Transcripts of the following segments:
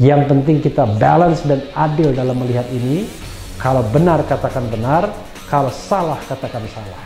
Yang penting kita balance dan adil dalam melihat ini. Kalau benar katakan benar, kalau salah katakan salah.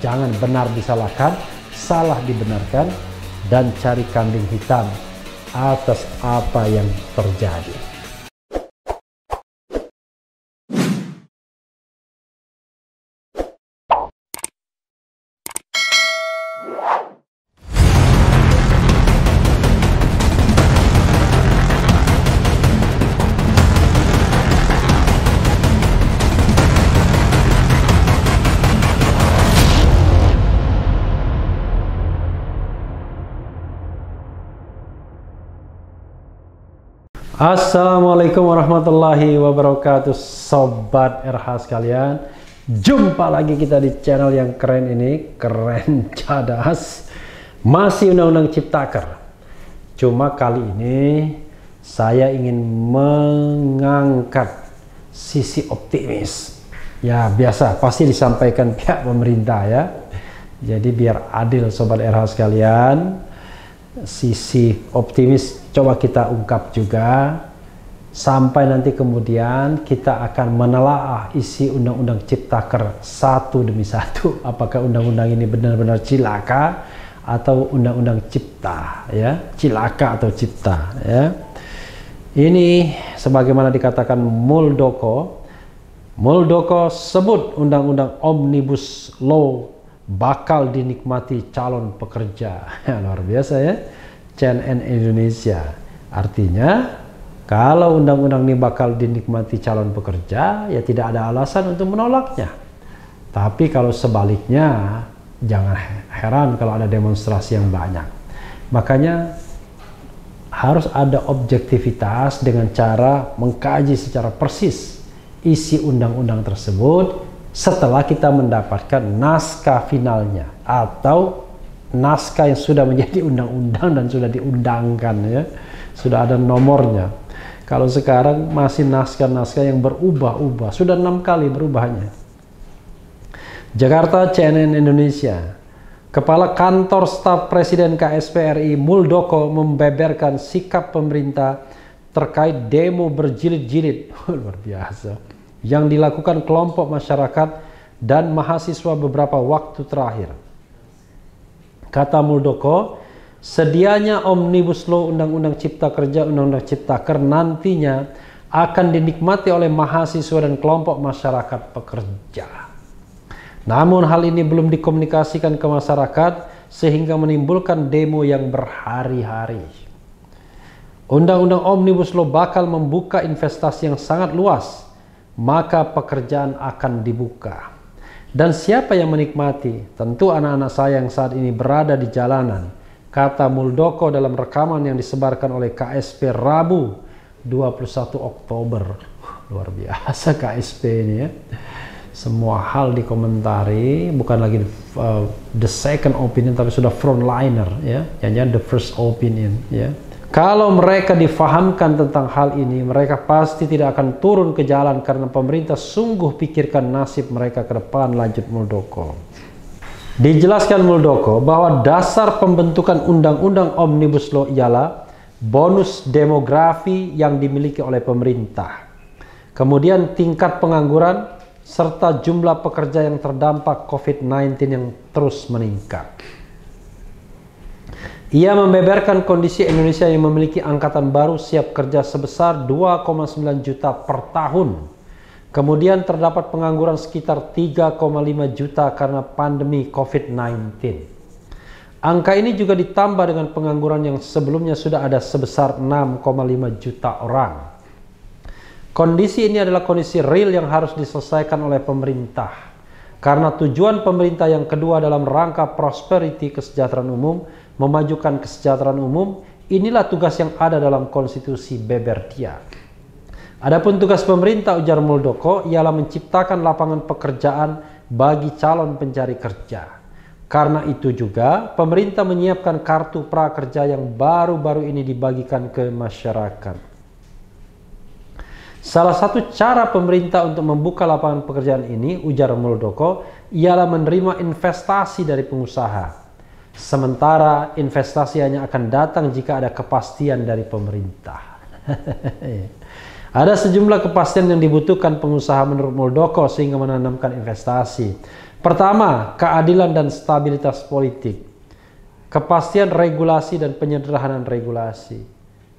Jangan benar disalahkan, salah dibenarkan, dan cari kambing hitam atas apa yang terjadi. Assalamualaikum warahmatullahi wabarakatuh, Sobat RH sekalian. Jumpa lagi kita di channel yang keren ini, keren cadas. Masih Undang-Undang Ciptaker. Cuma kali ini saya ingin mengangkat sisi optimis. Ya biasa, pasti disampaikan pihak pemerintah ya. Jadi biar adil Sobat RH sekalian, sisi optimis coba kita ungkap juga, sampai nanti kemudian kita akan menelaah isi Undang-Undang Ciptaker satu demi satu. Apakah undang-undang ini benar-benar cilaka atau undang-undang cipta ya, cilaka atau cipta ya. Ini sebagaimana dikatakan Muldoko sebut undang-undang Omnibus Law bakal dinikmati calon pekerja. Ya, luar biasa ya, CNN Indonesia. Artinya kalau undang-undang ini bakal dinikmati calon pekerja, ya tidak ada alasan untuk menolaknya. Tapi kalau sebaliknya, jangan heran kalau ada demonstrasi yang banyak. Makanya harus ada objektivitas dengan cara mengkaji secara persis isi undang-undang tersebut setelah kita mendapatkan naskah finalnya atau naskah yang sudah menjadi undang-undang dan sudah diundangkan ya, sudah ada nomornya. Kalau sekarang masih naskah-naskah yang berubah-ubah, sudah 6 kali berubahnya. Jakarta, CNN Indonesia. Kepala Kantor Staf Presiden KSP RI Muldoko membeberkan sikap pemerintah terkait demo berjilid-jilid luar biasa yang dilakukan kelompok masyarakat dan mahasiswa beberapa waktu terakhir. Kata Muldoko, sedianya Omnibus Law Undang-Undang Cipta Kerja, Undang-Undang Ciptaker nantinya akan dinikmati oleh mahasiswa dan kelompok masyarakat pekerja. Namun hal ini belum dikomunikasikan ke masyarakat sehingga menimbulkan demo yang berhari-hari. Undang-Undang Omnibus Law bakal membuka investasi yang sangat luas, maka pekerjaan akan dibuka. Dan siapa yang menikmati? Tentu anak-anak saya yang saat ini berada di jalanan, kata Muldoko dalam rekaman yang disebarkan oleh KSP Rabu 21 Oktober. Luar biasa KSP ini ya. Semua hal dikomentari, bukan lagi the second opinion, tapi sudah frontliner ya. Jangan-jangan the first opinion ya. Kalau mereka difahamkan tentang hal ini, mereka pasti tidak akan turun ke jalan karena pemerintah sungguh pikirkan nasib mereka ke depan, lanjut Muldoko. Dijelaskan Muldoko bahwa dasar pembentukan Undang-Undang Omnibus Law ialah bonus demografi yang dimiliki oleh pemerintah. Kemudian tingkat pengangguran serta jumlah pekerja yang terdampak COVID-19 yang terus meningkat. Ia membeberkan kondisi Indonesia yang memiliki angkatan baru siap kerja sebesar 2,9 juta per tahun. Kemudian terdapat pengangguran sekitar 3,5 juta karena pandemi COVID-19. Angka ini juga ditambah dengan pengangguran yang sebelumnya sudah ada sebesar 6,5 juta orang. Kondisi ini adalah kondisi real yang harus diselesaikan oleh pemerintah. Karena tujuan pemerintah yang kedua dalam rangka prosperity kesejahteraan umum, memajukan kesejahteraan umum, inilah tugas yang ada dalam konstitusi Beberdia. Adapun tugas pemerintah, ujar Muldoko, ialah menciptakan lapangan pekerjaan bagi calon pencari kerja. Karena itu juga pemerintah menyiapkan kartu prakerja yang baru-baru ini dibagikan ke masyarakat. Salah satu cara pemerintah untuk membuka lapangan pekerjaan ini, ujar Muldoko, ialah menerima investasi dari pengusaha. Sementara investasi hanya akan datang jika ada kepastian dari pemerintah. Ada sejumlah kepastian yang dibutuhkan pengusaha menurut Muldoko sehingga menanamkan investasi. Pertama, keadilan dan stabilitas politik. Kepastian regulasi dan penyederhanaan regulasi.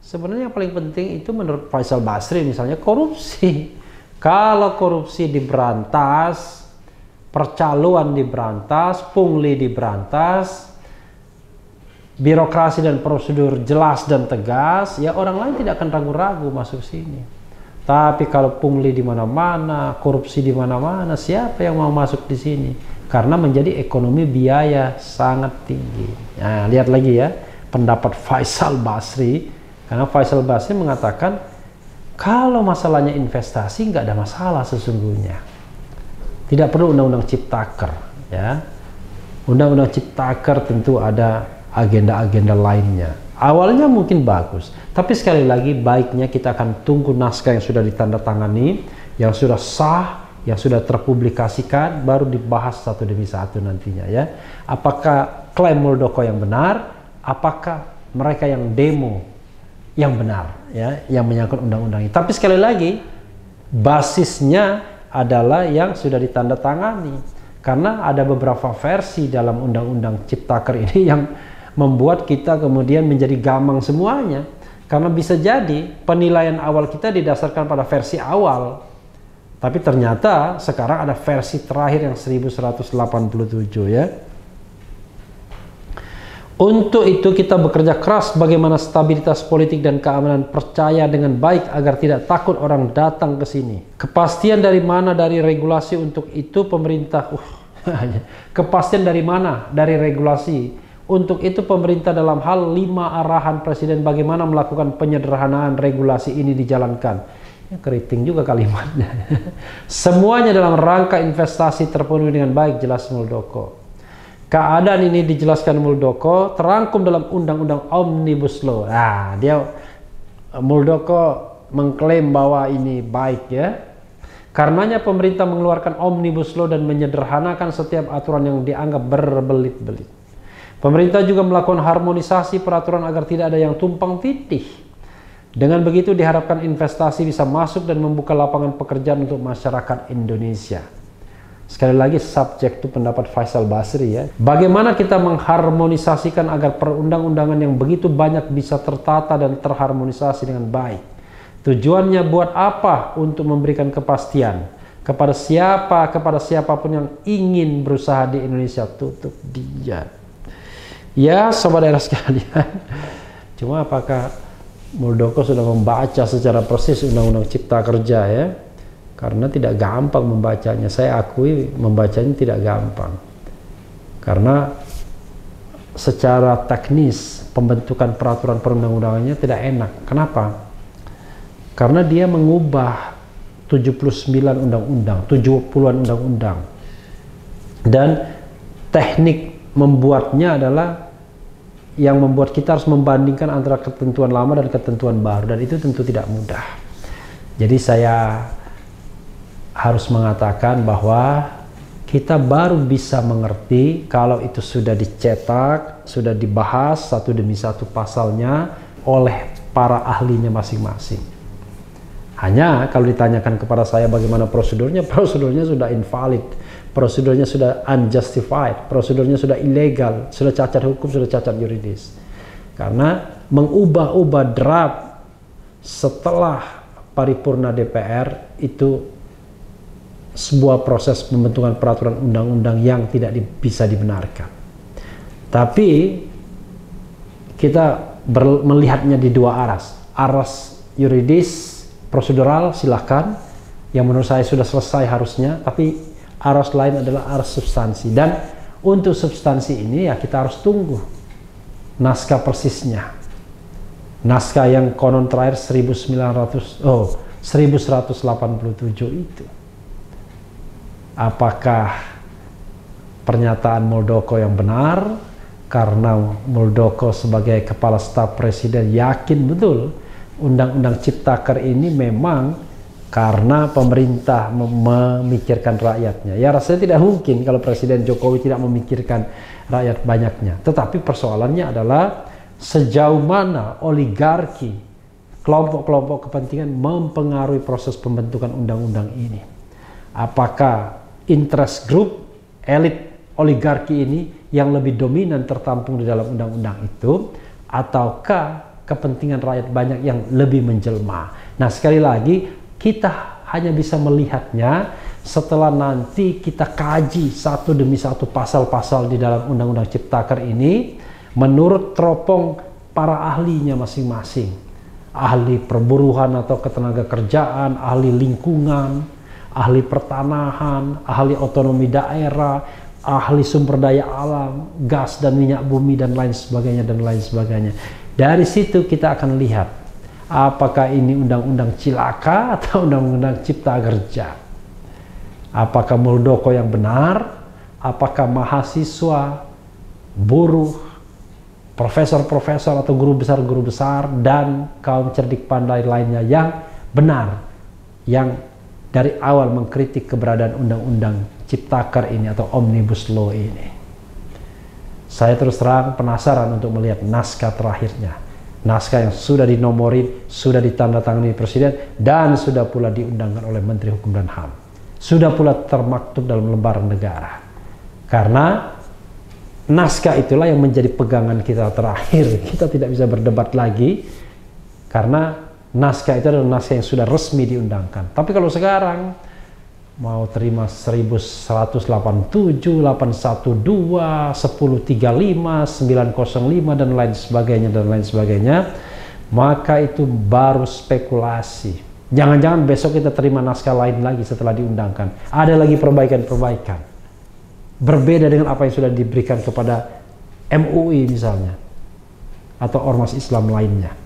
Sebenarnya yang paling penting itu menurut Faisal Basri misalnya korupsi. Kalau korupsi diberantas, percaluan diberantas, pungli diberantas, birokrasi dan prosedur jelas dan tegas, ya orang lain tidak akan ragu-ragu masuk sini. Tapi kalau pungli di mana-mana, korupsi di mana-mana, siapa yang mau masuk di sini? Karena menjadi ekonomi biaya sangat tinggi. Nah, lihat lagi ya pendapat Faisal Basri, karena Faisal Basri mengatakan kalau masalahnya investasi nggak ada masalah sesungguhnya. Tidak perlu undang-undang Ciptaker, ya. Undang-undang Ciptaker tentu ada agenda-agenda lainnya. Awalnya mungkin bagus, tapi sekali lagi baiknya kita akan tunggu naskah yang sudah ditandatangani, yang sudah sah, yang sudah terpublikasikan, baru dibahas satu demi satu nantinya ya. Apakah klaim Muldoko yang benar, apakah mereka yang demo yang benar ya, yang menyangkut undang-undang ini. Tapi sekali lagi basisnya adalah yang sudah ditandatangani, karena ada beberapa versi dalam undang-undang Ciptaker ini yang membuat kita kemudian menjadi gamang semuanya, karena bisa jadi penilaian awal kita didasarkan pada versi awal, tapi ternyata sekarang ada versi terakhir yang 1187 ya. Untuk itu kita bekerja keras bagaimana stabilitas politik dan keamanan percaya dengan baik agar tidak takut orang datang ke sini. Kepastian dari mana dari regulasi untuk itu pemerintah kepastian dari mana dari regulasi. Untuk itu pemerintah dalam hal 5 arahan Presiden bagaimana melakukan penyederhanaan regulasi ini dijalankan. Ya, keriting juga kalimatnya. Semuanya dalam rangka investasi terpenuhi dengan baik, jelas Muldoko. Keadaan ini dijelaskan Muldoko terangkum dalam Undang-Undang Omnibus Law. Nah, Muldoko mengklaim bahwa ini baik ya. Karenanya pemerintah mengeluarkan Omnibus Law dan menyederhanakan setiap aturan yang dianggap berbelit-belit. Pemerintah juga melakukan harmonisasi peraturan agar tidak ada yang tumpang tindih. Dengan begitu diharapkan investasi bisa masuk dan membuka lapangan pekerjaan untuk masyarakat Indonesia. Sekali lagi subjek itu pendapat Faisal Basri ya. Bagaimana kita mengharmonisasikan agar perundang-undangan yang begitu banyak bisa tertata dan terharmonisasi dengan baik. Tujuannya buat apa? Untuk memberikan kepastian kepada siapapun yang ingin berusaha di Indonesia. Tutup dia. Ya, sobat daerah sekalian, cuma apakah Muldoko sudah membaca secara persis Undang-Undang Cipta Kerja ya? Karena tidak gampang membacanya. Saya akui membacanya tidak gampang. Karena secara teknis pembentukan peraturan perundang-undangannya tidak enak. Kenapa? Karena dia mengubah 79 undang-undang, 70-an undang-undang. Dan teknik membuatnya adalah yang membuat kita harus membandingkan antara ketentuan lama dan ketentuan baru, dan itu tentu tidak mudah. Jadi saya harus mengatakan bahwa kita baru bisa mengerti kalau itu sudah dicetak, sudah dibahas satu demi satu pasalnya oleh para ahlinya masing-masing. Hanya kalau ditanyakan kepada saya bagaimana prosedurnya sudah invalid. Prosedurnya sudah unjustified, prosedurnya sudah ilegal, sudah cacat hukum, sudah cacat yuridis. Karena mengubah-ubah draft setelah paripurna DPR itu sebuah proses pembentukan peraturan undang-undang yang tidak bisa dibenarkan. Tapi kita melihatnya di dua aras. Aras yuridis, prosedural silahkan, yang menurut saya sudah selesai harusnya, tapi aras lain adalah aras substansi, dan untuk substansi ini ya kita harus tunggu naskah persisnya, naskah yang konon terakhir 1187 itu. Apakah pernyataan Muldoko yang benar? Karena Muldoko sebagai kepala staf presiden yakin betul Undang-Undang Ciptaker ini memang karena pemerintah memikirkan rakyatnya. Ya rasanya tidak mungkin kalau Presiden Jokowi tidak memikirkan rakyat banyaknya. Tetapi persoalannya adalah sejauh mana oligarki kelompok-kelompok kepentingan mempengaruhi proses pembentukan undang-undang ini. Apakah interest group, elit oligarki ini yang lebih dominan tertampung di dalam undang-undang itu, ataukah kepentingan rakyat banyak yang lebih menjelma? Nah, sekali lagi kita hanya bisa melihatnya setelah nanti kita kaji satu demi satu pasal-pasal di dalam Undang-Undang Ciptaker ini menurut teropong para ahlinya masing-masing. Ahli perburuhan atau ketenaga kerjaan, ahli lingkungan, ahli pertanahan, ahli otonomi daerah, ahli sumber daya alam, gas dan minyak bumi dan lain sebagainya dan lain sebagainya. Dari situ kita akan lihat apakah ini undang-undang cilaka atau undang-undang cipta kerja. Apakah Muldoko yang benar? Apakah mahasiswa, buruh, profesor-profesor atau guru besar dan kaum cerdik pandai lainnya yang benar, yang dari awal mengkritik keberadaan undang-undang Ciptaker ini atau Omnibus Law ini? Saya terus terang penasaran untuk melihat naskah terakhirnya. Naskah yang sudah dinomorin, sudah ditandatangani Presiden, dan sudah pula diundangkan oleh Menteri Hukum dan HAM. Sudah pula termaktub dalam lembaran negara. Karena naskah itulah yang menjadi pegangan kita terakhir. Kita tidak bisa berdebat lagi, karena naskah itu adalah naskah yang sudah resmi diundangkan. Tapi kalau sekarang mau terima 1187, 812, 1035, 905 dan lain sebagainya, maka itu baru spekulasi. Jangan-jangan besok kita terima naskah lain lagi setelah diundangkan. Ada lagi perbaikan-perbaikan. Berbeda dengan apa yang sudah diberikan kepada MUI misalnya, atau ormas Islam lainnya.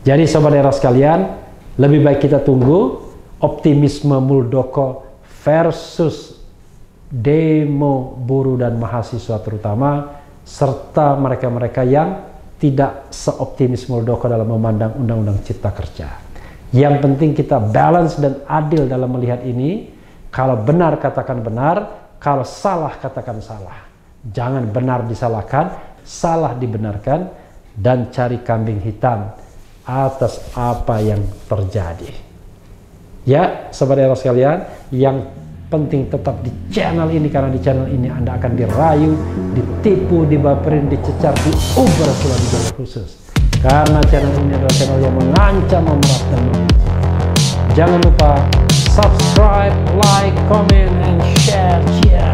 Jadi sobat era sekalian, lebih baik kita tunggu optimisme Muldoko versus demo buruh dan mahasiswa terutama, serta mereka-mereka yang tidak seoptimis Muldoko dalam memandang Undang-Undang Cipta Kerja. Yang penting kita balance dan adil dalam melihat ini. Kalau benar katakan benar, kalau salah katakan salah. Jangan benar disalahkan, salah dibenarkan, dan cari kambing hitam atas apa yang terjadi. Ya, sobat era sekalian, yang penting tetap di channel ini, karena di channel ini Anda akan dirayu, ditipu, dibaperin, dicecar, diuber pula di jalur khusus. Karena channel ini adalah channel yang mengancam, memeras, dan membenci. Jangan lupa subscribe, like, comment, and share.